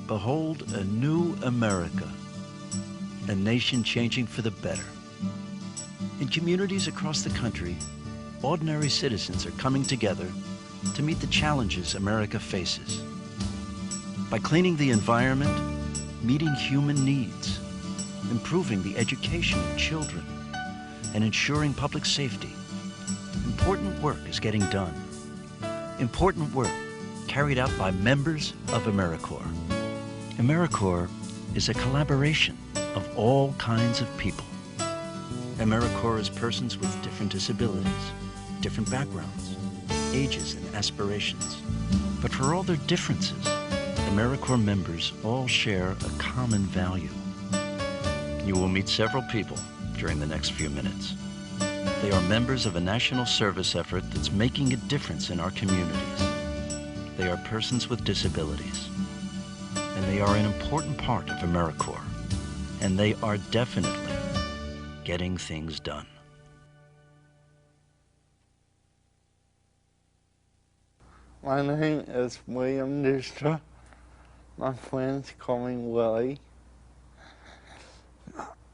Behold a new America, a nation changing for the better. In communities across the country, ordinary citizens are coming together to meet the challenges America faces. By cleaning the environment, meeting human needs, improving the education of children, and ensuring public safety, important work is getting done. Important work carried out by members of AmeriCorps. AmeriCorps is a collaboration of all kinds of people. AmeriCorps is persons with different disabilities, different backgrounds, ages, and aspirations. But for all their differences, AmeriCorps members all share a common value. You will meet several people during the next few minutes. They are members of a national service effort that's making a difference in our communities. They are persons with disabilities, and they are an important part of AmeriCorps, and they are definitely getting things done. My name is William Distra. My friends call me Willie.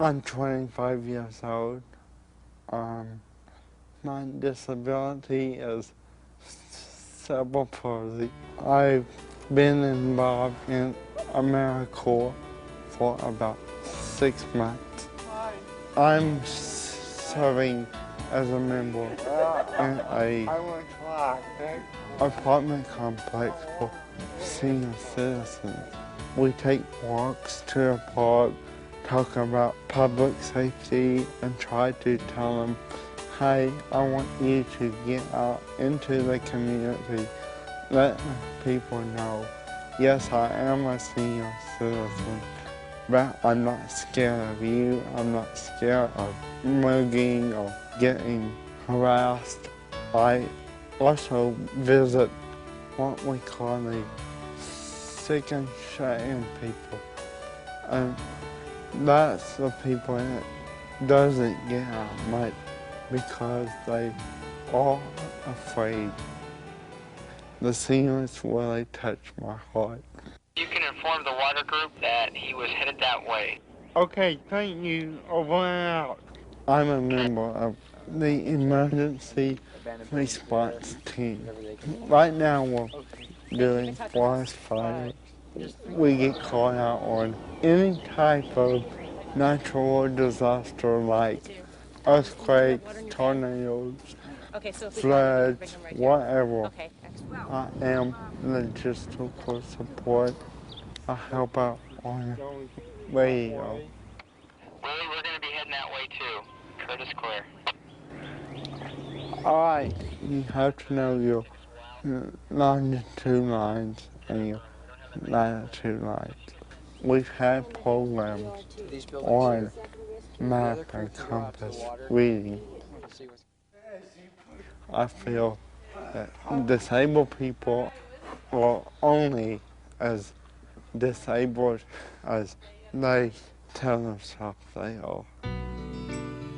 I'm 25 years old. My disability is cerebral palsy. I've been involved in AmeriCorps for about 6 months. I'm serving as a member in a apartment complex for senior citizens. We take walks to the park, talk about public safety, and try to tell them, hey, I want you to get out into the community, let people know, yes, I am a senior citizen, but I'm not scared of you, I'm not scared of mugging or getting harassed. I also visit what we call the sick and shut-in people. And that's the people that doesn't get out much because they are afraid. The seniors really touched my heart. You can inform the water group that he was headed that way. Okay, thank you. Over and out. I'm a member of the emergency response team. Right now we're doing forest fires. We get called out on any type of natural disaster like earthquakes, tornadoes, floods, whatever. I am logistical support. I help out on radio. Willie, we're going to be heading that way too. Curtis Square. Alright, you have to know your longitude lines and your latitude lines. We've had programs on map and compass reading. I feel that disabled people are only as disabled as they tell themselves they are.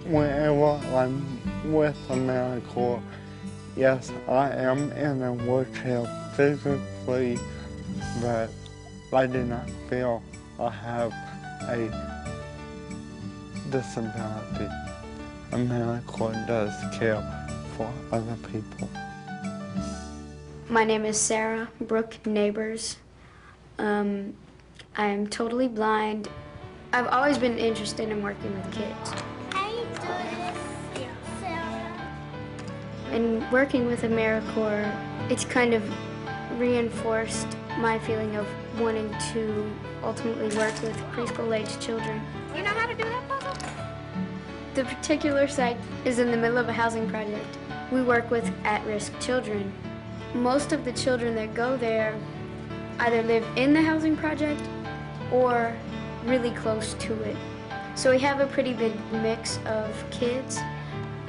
Whenever I'm with AmeriCorps, yes, I am in a wheelchair physically, but I do not feel I have a disability. AmeriCorps does care for other people. My name is Sarah Brooke Neighbors. I am totally blind. I've always been interested in working with kids. And working with AmeriCorps, it's kind of reinforced my feeling of wanting to ultimately work with preschool-aged children. You know how to do that puzzle? The particular site is in the middle of a housing project. We work with at-risk children. Most of the children that go there either live in the housing project or really close to it. So we have a pretty big mix of kids.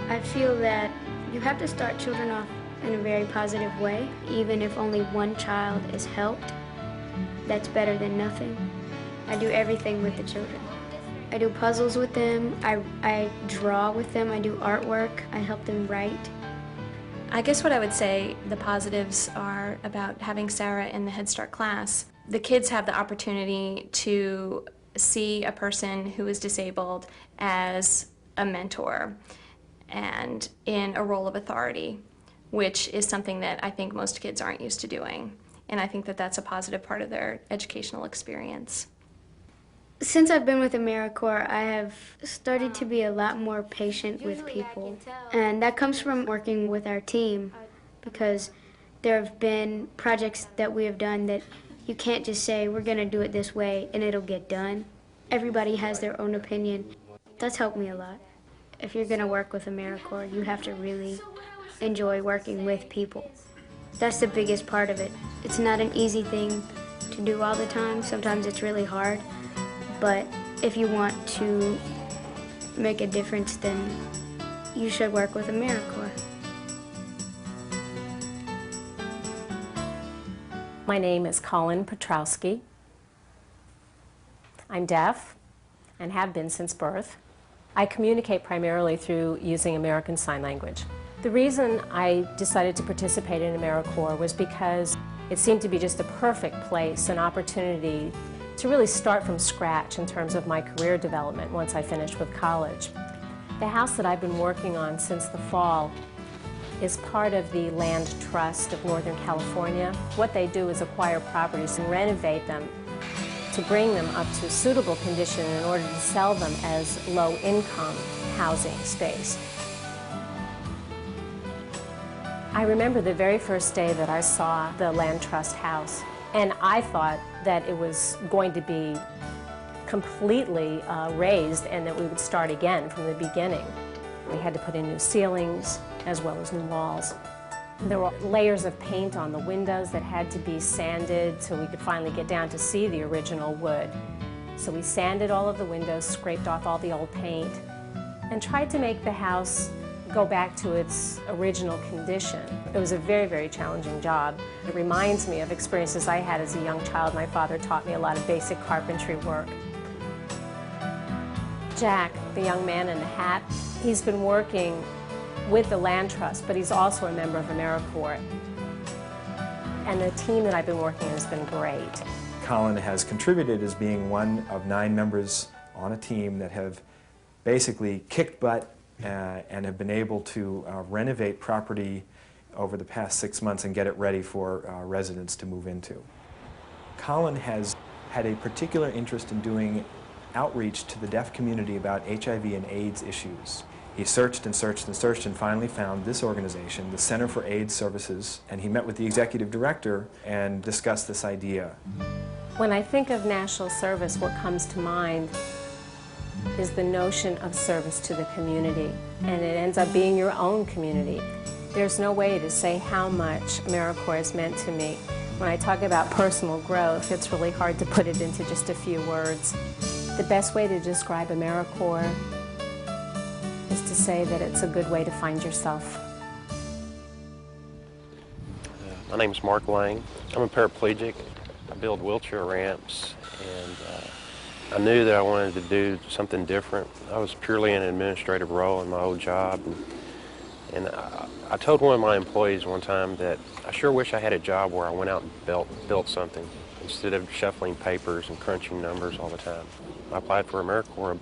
I feel that you have to start children off in a very positive way. Even if only one child is helped, that's better than nothing. I do everything with the children. I do puzzles with them, I draw with them, I do artwork, I help them write. I guess what I would say the positives are about having Sarah in the Head Start class The kids have the opportunity to see a person who is disabled as a mentor and in a role of authority, which is something that I think most kids aren't used to doing. And I think that that's a positive part of their educational experience. Since I've been with AmeriCorps, I have started to be a lot more patient with people. And that comes from working with our team, because there have been projects that we have done that you can't just say, we're going to do it this way and it'll get done. Everybody has their own opinion. That's helped me a lot. If you're going to work with AmeriCorps, you have to really enjoy working with people. That's the biggest part of it. It's not an easy thing to do all the time. Sometimes it's really hard. But if you want to make a difference, then you should work with AmeriCorps. My name is Colin Petrowski. I'm deaf and have been since birth. I communicate primarily through using American Sign Language. The reason I decided to participate in AmeriCorps was because it seemed to be just the perfect place, an opportunity to really start from scratch in terms of my career development once I finished with college. The house that I've been working on since the fall is part of the Land Trust of Northern California. What they do is acquire properties and renovate them to bring them up to suitable condition in order to sell them as low-income housing space. I remember the very first day that I saw the Land Trust house, and I thought that it was going to be completely raised and that we would start again from the beginning. We had to put in new ceilings as well as new walls. There were layers of paint on the windows that had to be sanded so we could finally get down to see the original wood. So we sanded all of the windows, scraped off all the old paint, and tried to make the house go back to its original condition. It was a very, very challenging job. It reminds me of experiences I had as a young child. My father taught me a lot of basic carpentry work. Jack, the young man in the hat, he's been working with the Land Trust, but he's also a member of AmeriCorps. And the team that I've been working with has been great. Colin has contributed as being one of 9 members on a team that have basically kicked butt and have been able to renovate property over the past 6 months and get it ready for residents to move into. Colin has had a particular interest in doing outreach to the deaf community about HIV and AIDS issues. He searched and searched and searched and finally found this organization, the Center for AIDS Services, and he met with the executive director and discussed this idea. When I think of national service, what comes to mind is the notion of service to the community, and it ends up being your own community. There's no way to say how much AmeriCorps has meant to me. When I talk about personal growth, it's really hard to put it into just a few words. The best way to describe AmeriCorps is to say that it's a good way to find yourself. My name is Mark Lang. I'm a paraplegic. I build wheelchair ramps, and I knew that I wanted to do something different. I was purely in an administrative role in my old job, and I told one of my employees one time that I sure wish I had a job where I went out and built something instead of shuffling papers and crunching numbers all the time. I applied for AmeriCorps,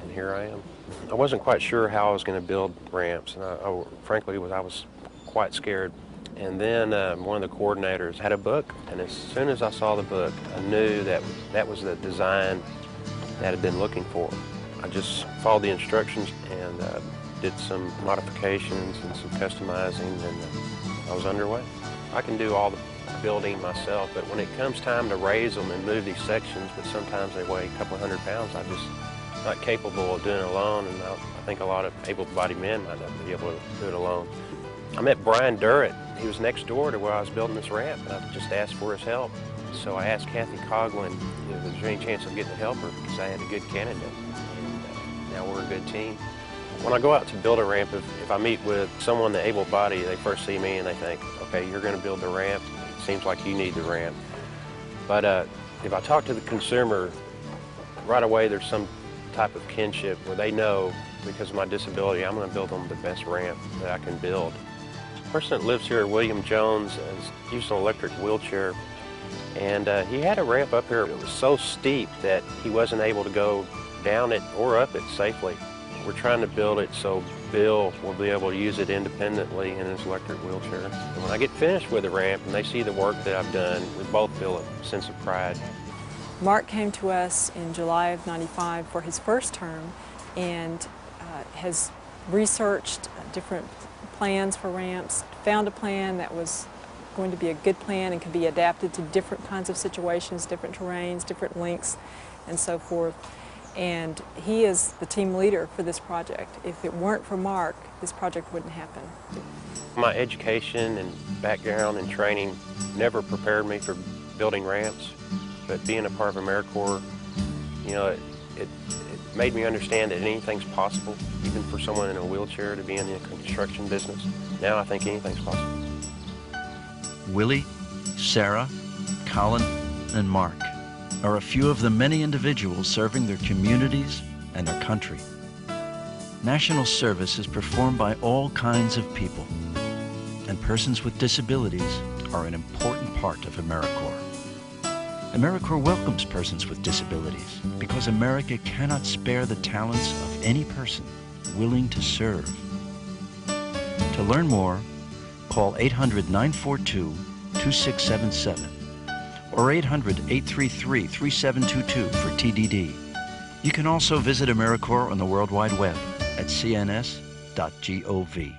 and here I am. I wasn't quite sure how I was going to build ramps, and frankly, I was quite scared. And then one of the coordinators had a book, and as soon as I saw the book, I knew that that was the design that I had been looking for. I just followed the instructions and did some modifications and some customizing, and I was underway. I can do all the building myself, but when it comes time to raise them and move these sections, but sometimes they weigh a couple hundred pounds, I'm just not capable of doing it alone, and I think a lot of able-bodied men might not be able to do it alone. I met Brian Durrett. He was next door to where I was building this ramp, and I just asked for his help. So I asked Kathy Coughlin, was there any chance of getting a helper, because I had a good candidate, and now we're a good team. When I go out to build a ramp, if I meet with someone that's able-bodied, they first see me and they think, okay, you're going to build the ramp. It seems like you need the ramp. But if I talk to the consumer, right away there's some type of kinship where they know, because of my disability, I'm going to build them the best ramp that I can build. The person that lives here, William Jones, has used an electric wheelchair And he had a ramp up here. It was so steep that he wasn't able to go down it or up it safely. We're trying to build it so Bill will be able to use it independently in his electric wheelchair. And when I get finished with the ramp and they see the work that I've done, we both feel a sense of pride. Mark came to us in July of '95 for his first term and has researched different plans for ramps, found a plan that was going to be a good plan and could be adapted to different kinds of situations, different terrains, different lengths, and so forth. And he is the team leader for this project. If it weren't for Mark, this project wouldn't happen. My education and background and training never prepared me for building ramps, but being a part of AmeriCorps, you know, it made me understand that anything's possible, even for someone in a wheelchair to be in the construction business. Now I think anything's possible. Willie, Sarah, Colin, and Mark are a few of the many individuals serving their communities and their country. National service is performed by all kinds of people, and persons with disabilities are an important part of AmeriCorps. AmeriCorps welcomes persons with disabilities because America cannot spare the talents of any person willing to serve. To learn more, call 800-942-2677 or 800-833-3722 for TDD. You can also visit AmeriCorps on the World Wide Web at cns.gov.